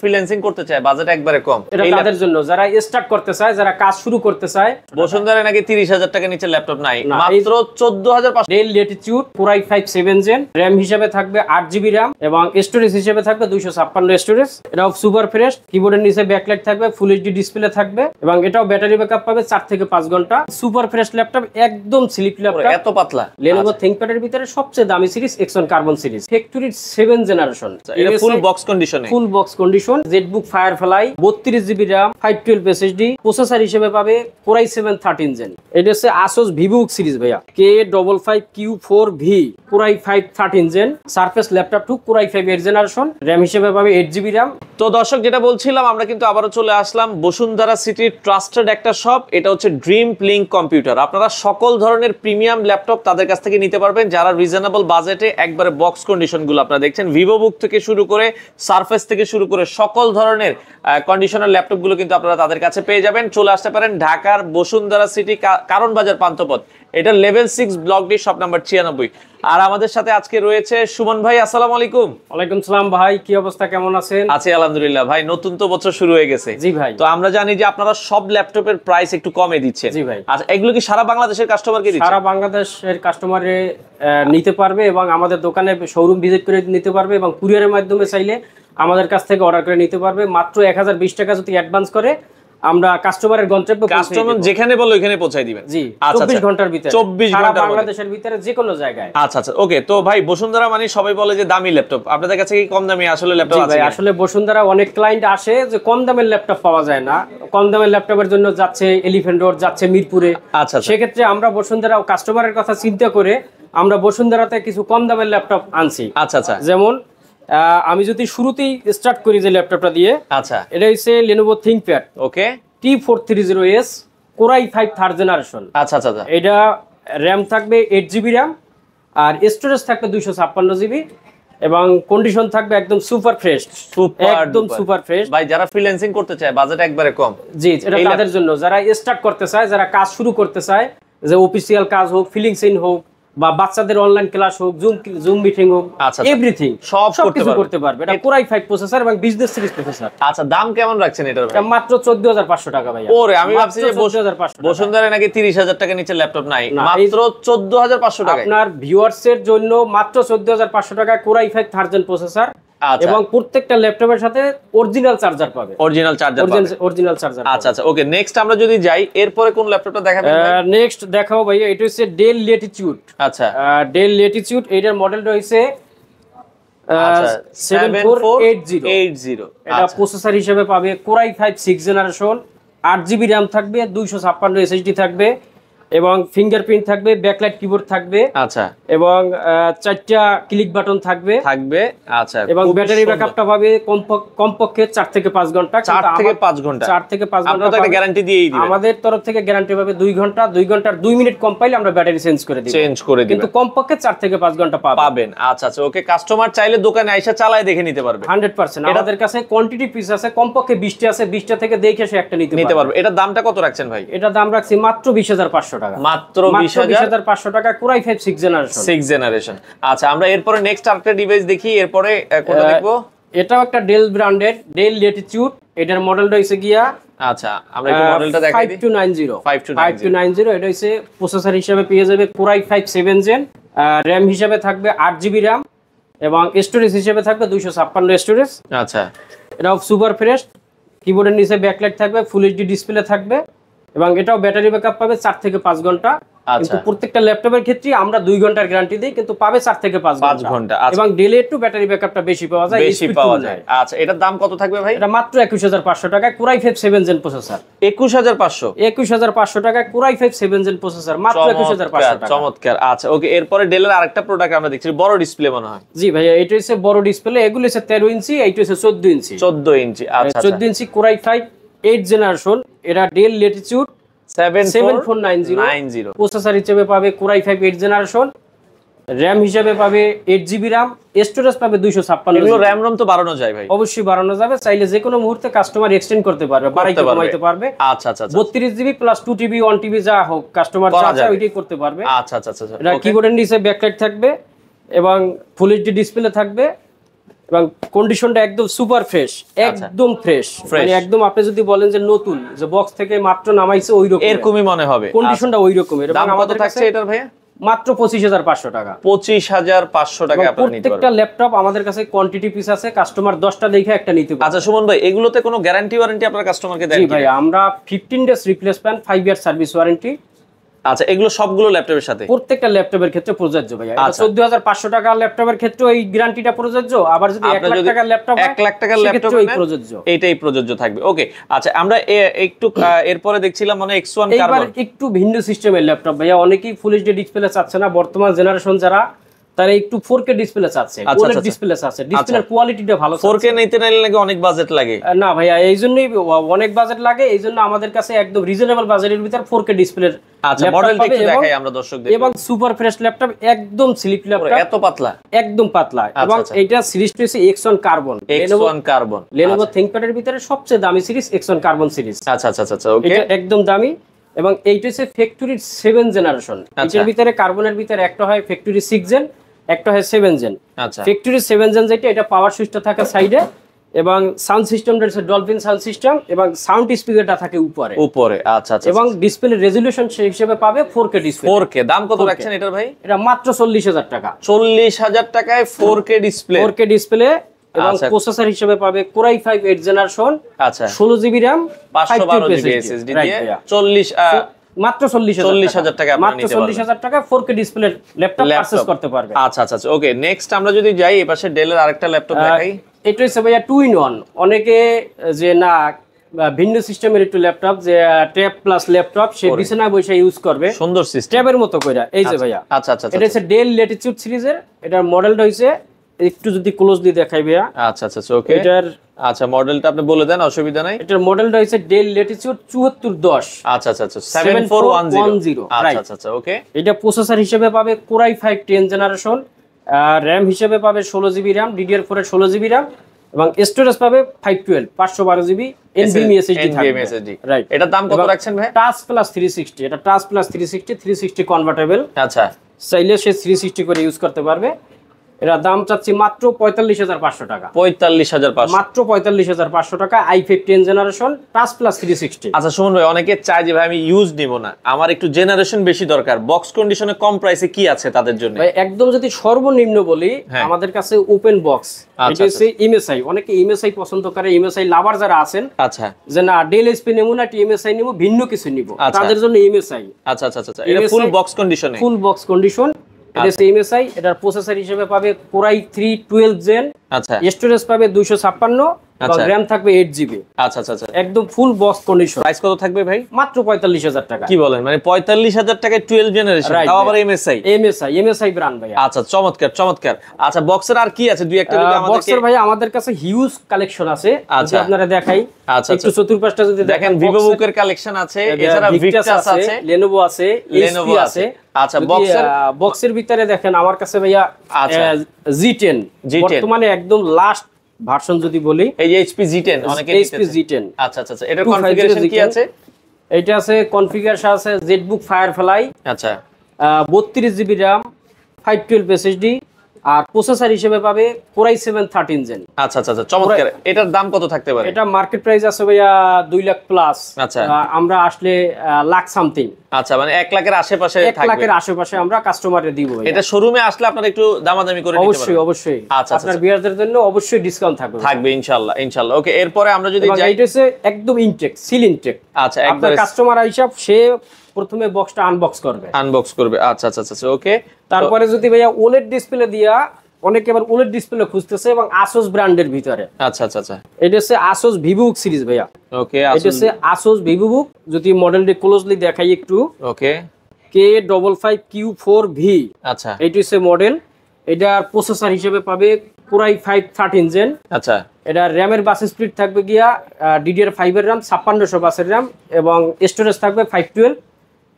Freelancing করতে চায়, budget একবারে কম, এটা তাদের জন্য যারা স্টার্ট করতে চায়, যারা কাজ শুরু করতে চায়। বসুন্ধরা নাকি 30,000 টাকা নিচে ল্যাপটপ নাই, মাত্র 14,500। Del Latitude Core i5 7 Gen, RAM হিসেবে থাকবে 8GB র‍্যাম এবং স্টোরেজ হিসেবে থাকবে 256 স্টোরেজ। এটাও সুপার ফ্রেশ, কিবোর্ডের নিচে ব্যাকলাইট থাকবে, ফুল এইচডি ডিসপ্লে থাকবে এবং এটাও ব্যাটারি ব্যাকআপ পাবে 4 থেকে 5 ঘন্টা। সুপার ফ্রেশ ল্যাপটপ, একদম স্লিপ ল্যাপটপ, এত পাতলা। Lenovo ThinkPad এর ভিতরে সবচেয়ে দামি series Exxon Carbon series, factory 7 generation. এটা ফুল বক্স কন্ডিশনে, full box condition, ZBook Firefly 32GB RAM 512 SSD। Processor হিসেবে পাবে Core i7 13 Gen। এটা হচ্ছে Asus VivoBook সিরিজ ভাইয়া, K55Q4V Core i5 13 Gen। Surface laptop 2 Core i5 8 generation, RAM হিসেবে পাবে 8GB RAM। তো দর্শক যেটা বলছিলাম, আমরা কিন্তু আবারও চলে আসলাম বসুন্ধরা সিটির ট্রাস্টেড একটা শপ, এটা হচ্ছে ড্রিম লিংক কম্পিউটার। আপনারা সকল ধরনের প্রিমিয়াম ল্যাপটপ তাদের কাছ থেকে নিতে পারবেন, যারা রিজনেবল বাজেটে একবারে বক্স কন্ডিশনগুলো আপনারা দেখছেন, ভিভোবুক থেকে শুরু করে সারফেস থেকে শুরু করে সকল ধরনের কন্ডিশনার ল্যাপটপগুলো কিন্তু আপনারা তাদের কাছে পেয়ে যাবেন। চলে আসতে পারেন ঢাকার বসুন্ধরা সিটি কারণ বাজার পান্থপথ, এটা level 6 block D, shop number 96। আর আমাদের সাথে আজকে রয়েছে সুমন ভাই। আসসালামু আলাইকুম। ওয়ালাইকুম সালাম ভাই, কি অবস্থা, কেমন আছেন? আছি আলহামদুলিল্লাহ ভাই, নতুন তো বছর শুরু হয়ে গেছে। জি ভাই। তো আমরা জানি যে আপনারা সব ল্যাপটপের প্রাইস একটু কমে দিচ্ছেন। জি ভাই। আচ্ছা, এগুলো কি সারা বাংলাদেশের কাস্টমারকে দিচ্ছেন? সারা বাংলাদেশের কাস্টমারে নিতে পারবে এবং আমাদের দোকানে শোরুম ভিজিট করে নিতে পারবে এবং কুরিয়ারের মাধ্যমে চাইলে আমাদের কাছ থেকে অর্ডার করে নিতে পারবে। মাত্র 1020 টাকা যদি অ্যাডভান্স করে আমরা কাস্টমারের গন্তব্যে কাস্টমার যেখানে বলে ওখানে পৌঁছায় দিবেন। জি, আচ্ছা 24 ঘন্টার ভিতরে, 24 সারা ঘন্টার বাংলাদেশের ভিতরে যে কোনো জায়গায়। আচ্ছা আচ্ছা, ওকে। তো ভাই বসুন্ধরা মানে সবাই বলে যে দামি ল্যাপটপ, আপনাদের কাছে কি কম দামি আসলে ল্যাপটপ আছে? আসলে বসুন্ধরা অনেক ক্লায়েন্ট আসে যে কম দামের ল্যাপটপ পাওয়া যায় না, কম দামের ল্যাপটপের জন্য যাচ্ছে এলিফ্যান্ট রোড, যাচ্ছে মিরপুরে। আচ্ছা, সেক্ষেত্রে আমরা বসুন্ধরা কাস্টমারের কথা চিন্তা করে আমরা বসুন্ধরাতে কিছু কম দামের ল্যাপটপ আনছি। আচ্ছা আচ্ছা, যেমন আমি যদি শুরুতেই স্টার্ট করি যে ল্যাপটপটা দিয়ে, আচ্ছা, এটা হচ্ছে Lenovo ThinkPad ওকে T430S Core i5 3rd generation. আচ্ছা আচ্ছা, এটা র‍্যাম থাকবে 8GB RAM আর স্টোরেজ থাকবে 256GB এবং কন্ডিশন থাকবে একদম সুপার ফ্রেশ, একদম সুপার ফ্রেশ। ভাই যারা ফ্রিল্যান্সিং করতে চায়, বাজেট একবারে কম। জি, এটা তাদের জন্য, যারা স্টার্ট করতে চায়, যারা কাজ শুরু করতে চায়, যে অফিসিয়াল কাজ হোক, ফিলিংস ইন হোক বা বাচ্চাদের অনলাইন ক্লাস হোক, জুম মিটিং হোক, এভরিথিং সব কিছু করতে পারবে। এটা Core i5 প্রসেসর এবং বিজনেস সিরিজ প্রসেসর। আচ্ছা, দাম কেমন রাখছেন এটার? এটা মাত্র 14500 টাকা ভাই। ওরে, আমি ভাবছি যে বসুন্ধরা নাকি 30,000 টাকা নিচে ল্যাপটপ নাই, মাত্র 14500 টাকা। আপনার ভিউয়ার্স এর জন্য মাত্র 14500 টাকা Core i5 3rd gen processor এবং প্রত্যেকটা ল্যাপটপের সাথে অরিজিনাল চার্জার পাবে। Original charger. আচ্ছা আচ্ছা, ওকে। নেক্সট আমরা যদি যাই, এরপরে কোন ল্যাপটপটা দেখাবেন? নেক্সট দেখাও ভাইয়া, এটা হচ্ছে ডেল ল্যাটিটিউড। আচ্ছা, ডেল ল্যাটিটিউড, এটার মডেলটা হচ্ছে 7480। এটা প্রসেসর হিসেবে পাবে Core i5 6 generation, 8GB RAM থাকবে, 256 SSD থাকবে এবং ফিঙ্গারপ্রিন্ট থাকবে, ব্যাকলাইট কিবোর্ড থাকবে। আচ্ছা, এবং 4টা ক্লিক বাটন থাকবে। আচ্ছা, এবং ব্যাটারি ব্যাকআপটা পাবে কমপক্ষে 4 থেকে 5 ঘন্টা। 4 থেকে 5 ঘন্টা আপনারা তো একটা গ্যারান্টি দিয়েই দিবেন। আমাদের তরফ থেকে গ্যারান্টি পাবে 2 ঘন্টা, 2 ঘন্টার 2 মিনিট কম পাইলে আমরা ব্যাটারি চেঞ্জ করে দিই, কিন্তু কমপক্ষে 4 থেকে 5 ঘন্টা পাবেন। আচ্ছা আচ্ছা, ওকে। কাস্টমার চাইলে দোকানে আইসা চালায় দেখে নিতে পারবে 100%। আমাদের কাছে কোয়ান্টিটি পিস আছে, কমপক্ষে 20টা আছে, 20টা থেকে দেখে সে একটা নিতে পারবে। এটার দামটা কত রাখছেন ভাই? এটা দাম রাখছি মাত্র 20500 টাকা। মাত্র 20500 টাকা Core i5 6 জেনারেশন। আচ্ছা, আমরা এরপরে নেক্সট আরেকটা ডিভাইস দেখি, এরপরে কোনটা দেখবো? এটাও একটা ডেল ব্র্যান্ডের, ডেল ল্যাটিটিউড। এটার মডেলটা হইছে গিয়া, আচ্ছা আমরা একটু মডেলটা দেখাই দিই। 5290। এটা হইছে প্রসেসর হিসেবে পেয়ে যাবে Core i5 7 Gen, র‍্যাম হিসেবে থাকবে 8GB RAM এবং স্টোরেজ হিসেবে থাকবে 256 স্টোরেজ। আচ্ছা, এটাও সুপার ফ্রেশ, কিবোর্ডের নিচে ব্যাকলাইট থাকবে, ফুল এইচডি ডিসপ্লে থাকবে এবং এটাও ব্যাটারি ব্যাকআপ পাবে 4 থেকে 5 ঘন্টা। কিন্তু প্রত্যেকটা ল্যাপটপের ক্ষেত্রে আমরা 2 ঘন্টার গ্যারান্টি দেই, কিন্তু পাবে 4 থেকে 5 ঘন্টা এবং ডেলে একটু ব্যাটারি ব্যাকআপটা বেশি পাওয়া যায়। আচ্ছা, এটার দাম কত থাকবে ভাই? এটা মাত্র 21500 টাকা Core i5 7 Gen প্রসেসর। 21500 টাকা Core i5 7 Gen প্রসেসর, মাত্র 21500 টাকা। চমৎকার। আচ্ছা, ওকে। এরপরে ডেলের আরেকটা প্রোডাক্ট আমরা দেখছি, বড় ডিসপ্লে মনে হয়। জি ভাইয়া, এটা হচ্ছে বড় ডিসপ্লে, এগুলো হচ্ছে 13 ইঞ্চি, এইটা হচ্ছে 14 ইঞ্চি। 14 ইঞ্চি, আচ্ছা 14 ইঞ্চি Core i5 8 জেনারেশন। এটা ডেল ল্যাটিটিউড 7490। প্রসেসর হিসেবে পাবে Core i5 8 জেনারেশন, র‍্যাম হিসেবে পাবে 8GB RAM, স্টোরেজ পাবে 256। এগুলো র‍্যাম রম তো বাড়ানো যায় ভাই? অবশ্যই বাড়ানো যাবে, চাইলে যে কোনো মুহূর্তে কাস্টমার এক্সটেন্ড করতে পারবে, বাড়াইতে কমাইতে পারবে। আচ্ছা আচ্ছা, 32GB প্লাস 2TB 1TB যা হোক কাস্টমার যা চায় ওইটাই করতে পারবে। আচ্ছা আচ্ছা আচ্ছা, এটা কিবোর্ডের নিচে ব্যাকলাইট থাকবে এবং ফুল এইচডি ডিসপ্লে থাকবে এবং কন্ডিশনটা একদম সুপার ফ্রেশ, একদম ফ্রেশ, মানে একদম আপনি যদি বলেন যে নতুন, যে বক্স থেকে মাত্র নামাইছে ওই রকম এরকমই মনে হবে, কন্ডিশনটা ওই রকমের। দাম কত থাকছে এটার ভাইয়া? মাত্র 25,500 টাকা। 25,500 টাকা আপনারা নিতে পারবেন। প্রত্যেকটা ল্যাপটপ আমাদের কাছে কোয়ান্টিটি পিস আছে, কাস্টমার 10টা দেখে একটা নিতে পারবে। আচ্ছা সুমন ভাই, এগুলোতে কোনো গ্যারান্টি ওয়ারেন্টি আপনারা কাস্টমারকে দেন? জি ভাই, আমরা 15 days replacement, 5 year service warranty. আচ্ছা, এগুলো সবগুলো ল্যাপটপের সাথে? প্রত্যেকটা ল্যাপটপের ক্ষেত্রে প্রযোজ্য ভাই। 14,500 টাকা ল্যাপটপের ক্ষেত্রে এই গ্যারান্টিটা প্রযোজ্য, আবার যদি 1 লাখ টাকার ল্যাপটপ 1 লাখ টাকার ল্যাপটপ এই প্রযোজ্য, এইটাই প্রযোজ্য থাকবে। ওকে, আচ্ছা আমরা একটু এরপরে দেখছিলাম মানে X1 কার্বন। কার্বন এবার একটু ভিন্ন সিস্টেমের ল্যাপটপ ভাইয়া, অনেকেই ফুল এইচডি ডিসপ্লে চাচ্ছে না, বর্তমান জেনারেশন যারা তারা একটু 4K ডিসপ্লে চাচ্ছে, OLED ডিসপ্লে চাচ্ছে, ডিসপ্লের কোয়ালিটিটা ভালো। 4K নিতে নাইলে নাকি অনেক বাজেট লাগে? না ভাইয়া, এইজন্যই অনেক বাজেট লাগে, এইজন্য আমাদের কাছে একদম রিজনেবল বাজেটের ভিতর 4K ডিসপ্লের আচ্ছা মডেলটা একটু দেখাই আমরা দর্শকদের। এবং সুপার ফ্রেশ ল্যাপটপ, একদম স্লিপ ল্যাপটপ, এত পাতলা, একদম পাতলা। এবং এইটা সিরিজটা হচ্ছে X1 carbon, X1 carbon, Lenovo ThinkPad এর ভিতরে সবচেয়ে দামি সিরিজ X1 কার্বন সিরিজ। আচ্ছা আচ্ছা আচ্ছা, ওকে, এটা একদম দামি। এবং এইটা হচ্ছে ফ্যাক্টরি 7 জেনারেশন। এটার ভিতরে কার্বনের ভিতরে একটা হয় ফ্যাক্টরি 6 জেন, একটা হয় 7 জেন। আচ্ছা, ফ্যাক্টরি 7 জেন যেটা, এটা পাওয়ার সুইচটা থাকে সাইডে, এবং সাউন্ড সিস্টেমটা হচ্ছে ডলফিন সাউন্ড সিস্টেম, এবং সাউন্ড স্পিকারটা থাকে উপরে। আচ্ছা আচ্ছা। এবং ডিসপ্লে রেজোলিউশন সেই হিসেবে পাবে 4K ডিসপ্লে। 4K দাম কত রাখছেন এটার ভাই? এটা মাত্র 40,000 টাকা। 40,000 টাকায় 4K ডিসপ্লে, 4K ডিসপ্লে। এবং প্রসেসর হিসেবে পাবে Core i5 8 জেনারেশন, আচ্ছা 16GB RAM, 512 GB SSD দিয়ে 40 মাত্র 40,000 টাকা, মাত্র 40,000 টাকা 4K ডিসপ্লে ল্যাপটপ পারচেজ করতে পারবে। আচ্ছা আচ্ছা আচ্ছা, ওকে। নেক্সট আমরা যদি যাই এই পাশে ডেলের আরেকটা ল্যাপটপ দেখাই। এটা হচ্ছে ভাইয়া 2 in 1। অনেকে যে না ভিন্ন সিস্টেমের একটু ল্যাপটপ, যে ট্যাব প্লাস ল্যাপটপ, সে বিছানায় বসে ইউজ করবে, সুন্দর সিস্টেম, ট্যাবের মতো কইরা। এই যে ভাইয়া, আচ্ছা আচ্ছা, এটা হচ্ছে ডেল ল্যাটিটিউড সিরিজের। এটার মডেলটা হইছে, একটু যদি ক্লোজলি দেখাই ভাইয়া। আচ্ছা আচ্ছা ওকে, এটার আচ্ছা মডেলটা আপনি বলে দেন, অসুবিধা নাই। এটার মডেলটা হইছে ডেল ল্যাটিটিউড 7410। আচ্ছা আচ্ছা আচ্ছা, 7410। আচ্ছা আচ্ছা ওকে। এটা প্রসেসর হিসেবে পাবে Core i5 10 জেনারেশন, RAM হিসেবে পাবে 16GB RAM, DDR4 এর 16GB RAM, এবং স্টোরেজ পাবে 512 512GB NVMe SSD থাকবে। রাইট, এটার দাম কত রাখছেন ভাই? টাচ প্লাস 360, এটা টাচ প্লাস 360 কনভার্টেবল। আচ্ছা, চাইলে সে 360 করে ইউজ করতে পারবে। এরা দাম চাচ্ছি মাত্র 45,500 টাকা। 45,500, মাত্র 45,500 টাকা, i5 10 জেনারেশন, টাচ প্লাস 360। আচ্ছা সুমন ভাই, অনেকে চায় যে ভাই আমি ইউজ নিব না, আমার একটু জেনারেশন বেশি দরকার, বক্স কন্ডিশনে কম প্রাইসে কি আছে তাদের জন্য? ভাই একদম যদি সর্বনিম্ন বলি, আমাদের কাছে ওপেন বক্স, এটা হচ্ছে MSI। অনেকে MSI পছন্দ করে, MSI লাভার যারা আছেন, আচ্ছা, যে না ডেল এসপি নেব না, MSI নেব, ভিন্ন কিছু নিব, তাদের জন্য MSI। আচ্ছা আচ্ছা আচ্ছা, এটা ফুল বক্স কন্ডিশনে, ফুল বক্স কন্ডিশন। এটা হচ্ছে MSI। এটার প্রসেসর হিসেবে পাবে Core i3 12 জেন, আচ্ছা স্টোরেজ পাবে 256, এবং RAM থাকবে 8GB। আচ্ছা আচ্ছা আচ্ছা, একদম ফুল বক্স কন্ডিশন। প্রাইস কত থাকবে ভাই? মাত্র 45,000 টাকা। কি বলেন, মানে 45,000 টাকায় 12 জেনারেশন, তাও আবার MSI ব্র্যান্ড ভাই। আচ্ছা চমৎকার চমৎকার। আচ্ছা বক্সের আর কি আছে দুই একটা যদি আমাদেরকে? বক্সের ভাই আমাদের কাছে হিউজ কালেকশন আছে, যদি আপনারা দেখাই। আচ্ছা একটু চতুর্পাশটা যদি দেখেন, VivoBook এর কালেকশন আছে, এছাড়া Victus আছে, Lenovo আছে, HP আছে। আচ্ছা বক্সের ভিতরে দেখেন আমার কাছে ভাইয়া G10 বর্তমানে একদম লাস্ট ভার্সন যদি বলি, এই যে HP G10 অনেকে HP G10। আচ্ছা আচ্ছা আচ্ছা, এটার কনফিগারেশন কি আছে? এটা আছে কনফিগারেশন আছে ZBook Firefly, আচ্ছা 32GB RAM, 512 SSD, আর প্রসেসর হিসেবে পাবে Core i7 13 জেন। আচ্ছা আচ্ছা আচ্ছা, চমৎকার। এটার দাম কত থাকতে পারে? এটা মার্কেট প্রাইস আছে ভাইয়া 2 লাখ প্লাস। আচ্ছা, আমরা আসলে লাখ সামথিং। আচ্ছা, মানে 1 লাখের আশেপাশে থাকবে। 1 লাখের আশেপাশে আমরা কাস্টমারে দিব ভাই। এটা শোরুমে আসলে আপনারা একটু দামাদামি করে নিতে পারবেন। অবশ্যই অবশ্যই। আচ্ছা, আপনার ভিউয়ারদের জন্য অবশ্যই ডিসকাউন্ট থাকবে ইনশাআল্লাহ ইনশাআল্লাহ। ওকে, এরপরে আমরা যদি যাই, এটা হচ্ছে একদম ইনটেক, সিল ইনটেক। আচ্ছা, আপনার কাস্টমার হিসাব সে প্রথমে বক্সটা আনবক্স করবে। আচ্ছা আচ্ছা আচ্ছা ওকে। তারপরে যদি ভাইয়া OLED ডিসপ্লে দিয়া, অনেকে আবার OLED ডিসপ্লে খুঁজতেছে, এবং Asus ব্র্যান্ডের ভিতরে। আচ্ছা আচ্ছা আচ্ছা, এটা হচ্ছে Asus VivoBook সিরিজ ভাইয়া। ওকে, এটা হচ্ছে Asus VivoBook। যদি মডেলটি ক্লোজলি দেখাই একটু, ওকে, K55Q4V। আচ্ছা, এটা হচ্ছে মডেল। এটার প্রসেসর হিসেবে পাবে Core i5 13 জেন। আচ্ছা, এটা র্যামের বাস স্পিড থাকবে গিয়া DDR5 এর RAM, 5600 বাসের RAM, এবং স্টোরেজ থাকবে 512।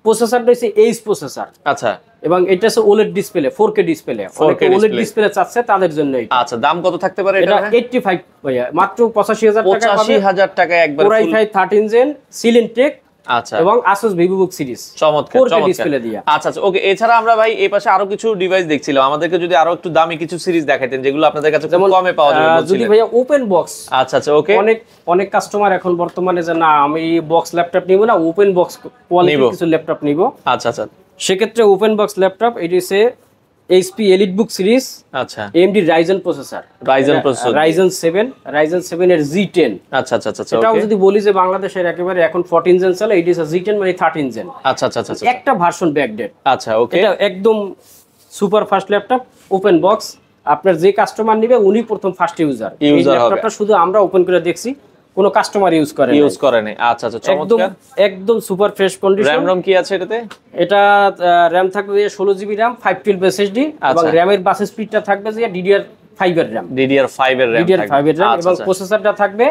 প্রসেসরটা হচ্ছে H প্রসেসর। আচ্ছা, এবং এটা হচ্ছে OLED ডিসপ্লে, 4K ডিসপ্লে। অনেকে OLED ডিসপ্লে চাচ্ছে, তাদের জন্য এটা। আচ্ছা, দাম কত থাকতে পারে এটা? 85 ভাইয়া, মাত্র 85,000 টাকা পাবে। 85,000 টাকায় একবার Core i5 13 gen, seal intact, আচ্ছা এবং Asus VivoBook সিরিজ চমৎকার 4K ডিসপ্লে দিয়া। আচ্ছা আচ্ছা ওকে। এছাড়া আমরা ভাই এই পাশে আরো কিছু ডিভাইস দেখছিলাম, আমাদেরকে যদি আরো একটু দামি কিছু সিরিজ দেখাইতেন যেগুলো আপনাদের কাছে খুব কমে পাওয়া যাবে যদি বলছিলেন। ভাইয়া ওপেন বক্স, আচ্ছা আচ্ছা ওকে। অনেক কাস্টমার এখন বর্তমানে যে না আমি বক্স ল্যাপটপ নিব না, ওপেন বক্স কোয়ালিটি কিছু ল্যাপটপ নিব। আচ্ছা আচ্ছা সেক্ষেত্রে ওপেন বক্স ল্যাপটপ এটি হচ্ছে HP EliteBook সিরিজ, আচ্ছা AMD Ryzen প্রসেসর, Ryzen 7 এর G10। আচ্ছা আচ্ছা আচ্ছা এটাও ওকে। যদি বলি যে বাংলাদেশের একেবারে এখন 14 জেন চলে, এটি হচ্ছে G10 মানে 13 জেন। আচ্ছা আচ্ছা আচ্ছা একটা ভার্সন ব্যাকডেট। আচ্ছা ওকে। এটা একদম super fast laptop, open box. আপনার যে কাস্টমার নেবে উনি প্রথম ফার্স্ট ইউজার। এই ল্যাপটপটা শুধু আমরা ওপেন করে দেখছি, কোনো কাস্টমার ইউজ করে নাই। আচ্ছা আচ্ছা চমৎকার। একদম super fresh condition. RAM ROM কি আছে এটাতে? এটা র‍্যাম থাকবে 16GB র‍্যাম, 512 SSD এবং র‍্যামের বাস স্পিডটা থাকবে যে DDR5 এর র‍্যাম। DDR5 এর র‍্যাম থাকবে এবং প্রসেসরটা থাকবে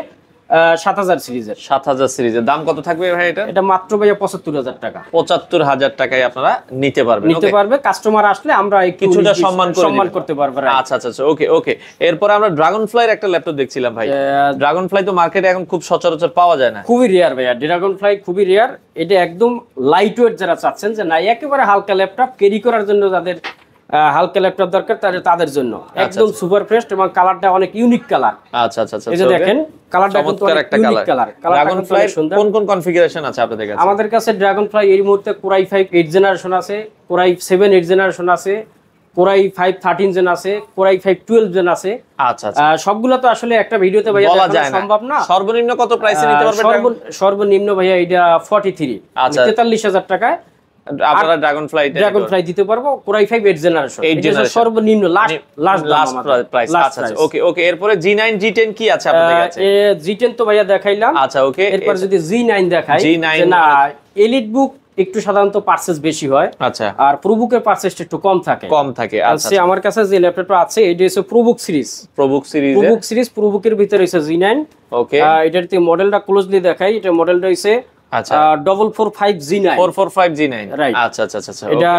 7000 সিরিজের। 7000 সিরিজের দাম কত থাকবে ভাই এটা? এটা মাত্র ভাইয়া 75000 টাকা। 75000 টাকায় আপনারা নিতে পারবেন। কাস্টমার আসলে আমরা কিছুটা সম্মান করতে পারবো। আচ্ছা আচ্ছা ওকে ওকে। এরপর আমরা ড্রাগনফ্লাইয়ের একটা ল্যাপটপ দেখছিলাম ভাই। ড্রাগনফ্লাই তো মার্কেটে এখন খুব সচরাচর পাওয়া যায় না, খুবই রেয়ার ভাইয়া। ড্রাগনফ্লাই খুবই রেয়ার। এটা একদম লাইট ওয়েট যারা চাচ্ছেন যে না একেবারে হালকা ল্যাপটপ ক্যারি করার জন্য, যাদের হালকা ল্যাপটপ দরকার তাদের জন্য একদম সুপার ফ্রেশ এবং কালারটা অনেক ইউনিক কালার। আচ্ছা আচ্ছা আচ্ছা এই যে দেখেন কালারটা কিন্তু অনেক ইউনিক কালার। ড্রাগনফ্লাই কোন কোন কনফিগারেশন আছে আপনাদের কাছে? আমাদের কাছে ড্রাগনফ্লাই এই মুহূর্তে Core i5 8 জেনারেশন আছে, Core i7 8 জেনারেশন আছে, Core i5 13 জেন আছে, Core i5 12 জেন আছে। আচ্ছা আচ্ছা সবগুলো তো আসলে একটা ভিডিওতে ভাইয়া দেখানো সম্ভব না। সর্বনিম্ন কত প্রাইসে নিতে পারবেন? সর্বনিম্ন ভাইয়া এটা 43, 43000 টাকায় আপনারা ড্রাগনফ্লাই দিতে পারবো। Core i5 8 জেনারেশন এটা সর্বনিম্ন লাস্ট প্রাইস। আচ্ছা আচ্ছা ওকে ওকে। এরপরে G9 G10 কি আছে আপনাদের কাছে? G10 তো ভাইয়া দেখাইলাম। আচ্ছা ওকে। এরপর যদি G9 দেখাই, না EliteBook একটু সাধারণত পারচেজ বেশি হয়, আচ্ছা, আর প্রোবুকের পারচেজটা একটু কম থাকে। আচ্ছা আমার কাছে যে ল্যাপটপটা আছে এটা হচ্ছে প্রোবুক সিরিজ। প্রোবুকের ভিতরে হচ্ছে G9। ওকে, এটার তে মডেলটা ক্লোজলি দেখাই। এটা মডেলটা হচ্ছে আচ্ছা 445 G9 রাইট। আচ্ছা আচ্ছা আচ্ছা এটা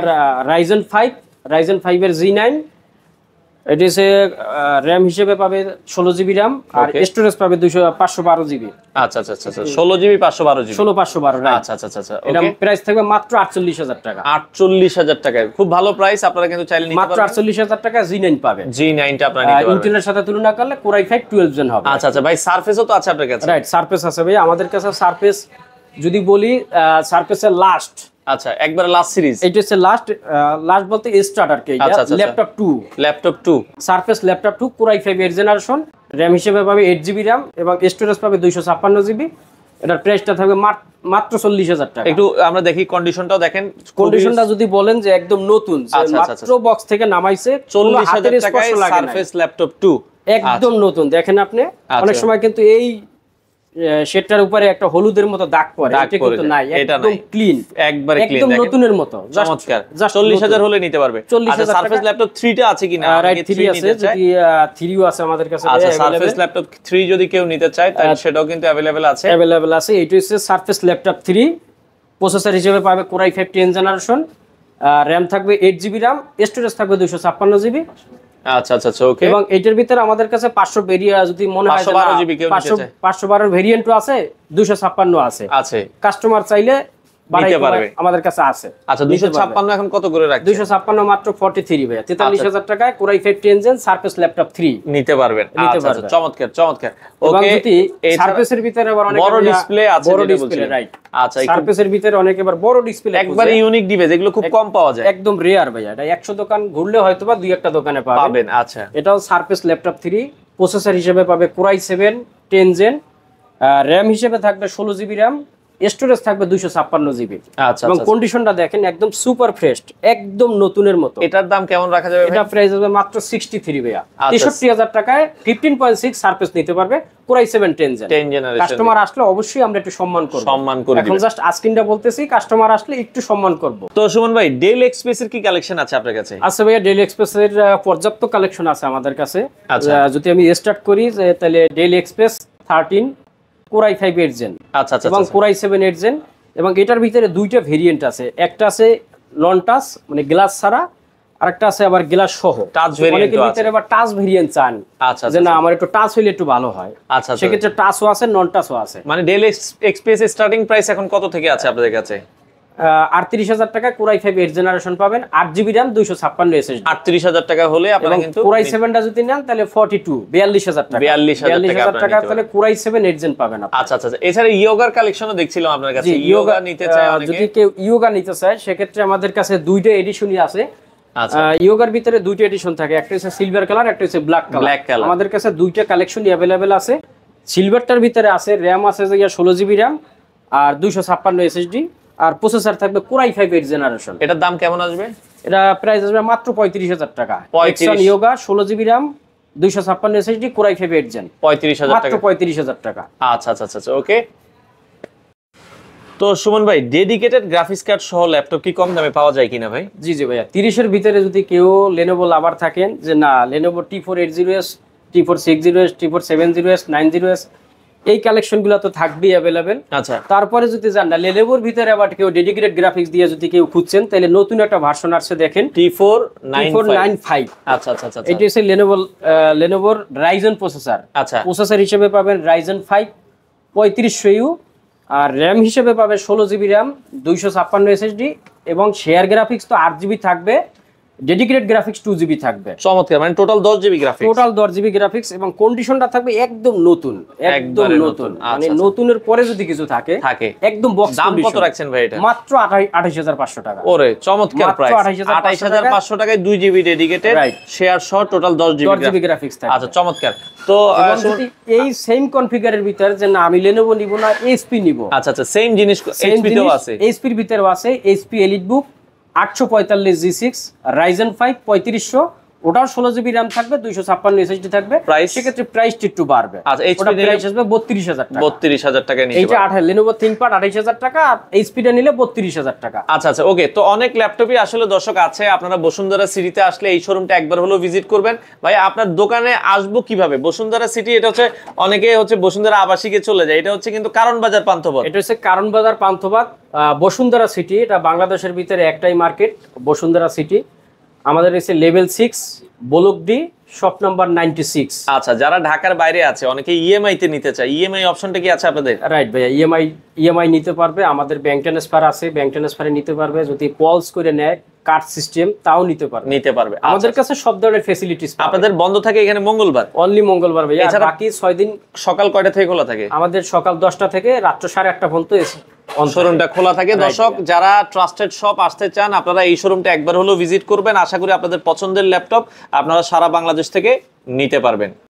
Ryzen 5 এর G9। এটা হচ্ছে র‍্যাম হিসেবে পাবে 16GB র‍্যাম আর স্টোরেজ পাবে 512GB। আচ্ছা আচ্ছা আচ্ছা 16GB 512GB 512 রাইট। আচ্ছা আচ্ছা আচ্ছা এটা প্রাইস থাকবে মাত্র 48000 টাকা। 48000 টাকায় খুব ভালো প্রাইস। আপনারা কিন্তু চাইলে নিতে পারবেন। মাত্র 48000 টাকা G9 পাবে। G9 টা আপনারা নিতে পারবেন। ইন্টেলের সাথে তুলনা করলে Core i5 12 জেন হবে। আচ্ছা আচ্ছা ভাই সারফেসও তো আছে আপনাদের কাছে? রাইট, সারফেস আছে ভাই আমাদের কাছে। সারফেস যদি বলি সারফেসের লাস্ট, আচ্ছা একবারে লাস্ট সিরিজ এটা হচ্ছে লাস্ট বলতে স্টার্টার কে laptop 2 surface laptop 2 Core i5 8 generation. RAM হিসেবে পাবে 8GB র‍্যাম এবং স্টোরেজ পাবে 256GB। এটার প্রাইসটা থাকবে মাত্র 40000 টাকা। একটু আমরা দেখি কন্ডিশনটাও দেখেন। কন্ডিশনটা যদি বলেন যে একদম নতুন, মাত্র বক্স থেকে নামাইছে, 40000 টাকায় সারফেস ল্যাপটপ 2 একদম নতুন। দেখেন আপনি অনেক সময় কিন্তু এই সেটার উপরে একটা হলুদের মতো দাগ পড়ে, এটা কিন্তু নাই, একদম ক্লিন, একবারে ক্লিন, একদম নতুনের মতো। চমৎকার। 40000 হলে নিতে পারবে। আচ্ছা সারফেস ল্যাপটপ 3 টা আছে কিনা? রাইট, 3 আছে। যদি 3ও আছে আমাদের কাছে। আচ্ছা সারফেস ল্যাপটপ 3 যদি কেউ নিতে চায় তাহলে সেটাও কিন্তু अवेलेबल আছে। এটা হচ্ছে সারফেস ল্যাপটপ 3। প্রসেসর হিসেবে পাবে Core i5 10 জেনারেশন। র‍্যাম থাকবে 8GB র‍্যাম, স্টোরেজ থাকবে 256GB। আচ্ছা আচ্ছা ওকে। এবং এটার ভিতরে আমাদের কাছে 500 ভেরিয়েন্ট, যদি মনে হয় 512GB কেউ নিতে চায় 512 ভেরিয়েন্টও আছে, 256 আছে। কাস্টমার চাইলে বাড়াইতে পারবে, আমাদের কাছে আছে। আচ্ছা 256 এখন কত করে রাখছেন? 256 মাত্র 43 ভাই, 43000 টাকায় Core i5 10 gen surface laptop 3 নিতে পারবেন। আচ্ছা চমৎকার চমৎকার। ওকে, সারফেসের ভিতরে আবার অনেক বড় ডিসপ্লে আছে, বড় ডিসপ্লে রাইট। আচ্ছা সারফেসের ভিতরে অনেক এবার বড় ডিসপ্লে, একবারে ইউনিক ডিভাইস, এগুলো খুব কম পাওয়া যায়, একদম রেয়ার ভাই। এটা 100 দোকান ঘুরলে হয়তোবা 2-1টা দোকানে পাবেন। আচ্ছা এটাও সারফেস ল্যাপটপ 3। প্রসেসর হিসেবে পাবে Core i7 10 জেন। র‍্যাম হিসেবে থাকবে 16GB র‍্যাম, স্টোরেজ থাকবে 256GB। আচ্ছা এবং কন্ডিশনটা দেখেন একদম সুপার ফ্রেশ, একদম নতুনের মতো। এটার দাম কেমন রাখা যাবে? এটা প্রাইস হবে মাত্র 63 ভাইয়া। 63000 টাকায় 15.6 সারফেস নিতে পারবে Core i7 10 জেনারেশন। কাস্টমার আসলে অবশ্যই আমরা একটু সম্মান করব। এখন জাস্ট আস্কিংটা বলতেছি, কাস্টমার আসলে একটু সম্মান করব। তো সুমন ভাই, ডেল এক্সপ্রেস এর কি কালেকশন আছে আপনার কাছে? আছে ভাইয়া, ডেল এক্সপ্রেস এর পর্যাপ্ত কালেকশন আছে আমাদের কাছে। যদি আমি স্টার্ট করি তাহলে del express 13 Core i5 8 gen, আচ্ছা আচ্ছা, এবং Core i7 8 জেন। এবং এটার ভিতরে দুইটা ভেরিয়েন্ট আছে, একটা আছে নন টাচ মানে গ্লাস ছাড়া, আরেকটা আছে আবার গ্লাস সহ টাচ ভেরিয়েন্ট অনেকের ভিতরে আবার টাচ ভেরিয়েন্ট চান আচ্ছা যে না আমার একটু টাচ হইলে একটু ভালো হয় আচ্ছা সেক্ষেত্রে টাচও আছে নন টাচও আছে মানে ডেল এক্সপ্রেস স্টার্টিং প্রাইস এখন কত থেকে আছে আপনাদের কাছে 38,000 টাকা কোরাই 5 8 জেনারেশন পাবেন 8 GB RAM 256 SSD 38,000 টাকা হলে আপনারা কিন্তু কোরাই 7টা যদি নেন তাহলে 42,000 টাকা 42,000 টাকা তাহলে কোরাই 7 8 জেন পাবেন আপনি আচ্ছা এছাড়া ইয়োগার কালেকশনও দেখছিলাম আপনার কাছে ইয়োগা নিতে চায় অনেকে যদি কেউ ইয়োগা নিতে চায় সেক্ষেত্রে আমাদের কাছে দুইটা এডিশনই আছে আচ্ছা ইয়োগার ভিতরে দুইটা এডিশন থাকে একটা হচ্ছে সিলভার কালার একটা হচ্ছে ব্ল্যাক কালার আমাদের কাছে দুইটা কালেকশনই अवेलेबल আছে সিলভারটার ভিতরে আছে RAM আছে যে 16GB RAM আর 256 SSD আর প্রসেসর থাকবে কোরাই 5 8 জেনারেশন এটার দাম কেমন আসবে এটা প্রাইস আসবে মাত্র 35,000 টাকা 35 এক্সন Yoga 16GB RAM 256 SSD core i 5 8 gen 35,000 মাত্র টাকা 35,000 টাকা আচ্ছা ওকে তো সুমন ভাই ডেডিকেটেড গ্রাফিক্স কার্ড সহ ল্যাপটপ কি কম দামে পাওয়া যায় কিনা ভাই জি ভাইয়া 30 এর ভিতরে যদি কেউ Lenovo লাভার থাকেন যে না Lenovo T480S T460S T470S 90S এই কালেকশনগুলো তো থাকবেই अवेलेबल আচ্ছা তারপরে যদি জান না Lenovoর ভিতরে আবার কেউ ডেডিকেটেড গ্রাফিক্স দিয়ে যদি কেউ খুঁজছেন তাহলে নতুন একটা ভার্সন আসছে দেখেন T495 আচ্ছা এটা হচ্ছে Lenovoর Ryzen প্রসেসর আচ্ছা প্রসেসর হিসেবে পাবেন Ryzen 5 3500U আর RAM হিসেবে পাবে 16GB RAM 256 SSD এবং শেয়ার গ্রাফিক্স তো 8GB থাকবে ডেডিকেটেড গ্রাফিক্স 2GB থাকবে চমৎকার মানে total 10GB graphics total 10GB graphics এবং কন্ডিশনটা থাকবে একদম নতুন একদম নতুন মানে নতুনের পরে যদি কিছু থাকে একদম বক্স দাম কত রাখছেন ভাই এটা মাত্র 28,500 টাকা ওরে চমৎকার প্রাইস 28,500 টাকায় 2GB ডেডিকেটেড শেয়ার সহ টোটাল 10GB গ্রাফিক্স থাকবে আচ্ছা চমৎকার তো এই সেম কনফিগারের ভিতর যে না আমি Lenovo নিব না HP নিব আচ্ছা সেম জিনিস HP তেও আছে HP এর ভিতরেও আছে HP Elitebook 845 G6 Ryzen 5 3500 ওটাও 16GB RAM থাকবে 256 SSD থাকবে সেক্ষেত্রে প্রাইসটা একটু বাড়বে আচ্ছা ওটা প্রাইস আসবে 32,000 টাকা 32,000 টাকা নিতে এইটা 28 Lenovo ThinkPad 28,000 টাকা আর HP টা নিলে 32,000 টাকা আচ্ছা ওকে তো অনেক ল্যাপটপই আসলে দর্শক আছে আপনারা বসুন্ধরা সিটিতে আসলে এই শোরুমটা একবার হলো ভিজিট করবেন ভাই আপনার দোকানে আসবো কিভাবে বসুন্ধরা সিটি এটা হচ্ছে অনেকে হচ্ছে বসুন্ধরা আবাসিকে চলে যায় এটা হচ্ছে কিন্তু কারণ বাজার পান্থপথ এটা হচ্ছে কারণ বাজার পান্থপথ বসুন্ধরা সিটি এটা বাংলাদেশের ভিতরে একটাই মার্কেট বসুন্ধরা সিটি আমাদের এসে level 6 block D shop number 96 আচ্ছা যারা ঢাকার বাইরে আছে অনেকে ইএমআই তে নিতে চায় ইএমআই অপশনটা কি আছে আপনাদের রাইট ভাইয়া ইএমআই নিতে পারবে আমাদের ব্যাংক ট্রান্সফার আছে ব্যাংক ট্রান্সফারে নিতে পারবে যদি পলস করে নেয় কার্ড সিস্টেম তাও নিতে পারবে আমাদের কাছে সব ধরনের ফ্যাসিলিটিস আপনাদের বন্ধ থাকে এখানে মঙ্গলবার অনলি মঙ্গলবার ভাইয়া এছাড়া বাকি 6 দিন সকাল কয়টা থেকে খোলা থাকে আমাদের সকাল 10টা থেকে রাত 8:30 পর্যন্ত শোরুমটা খোলা থাকে দর্শক যারা ট্রাস্টেড শপ আসতে চান আপনারা এই শোরুমটা একবার হলো ভিজিট করবেন আশা করি আপনাদের পছন্দের ল্যাপটপ আপনারা সারা বাংলাদেশ থেকে নিতে পারবেন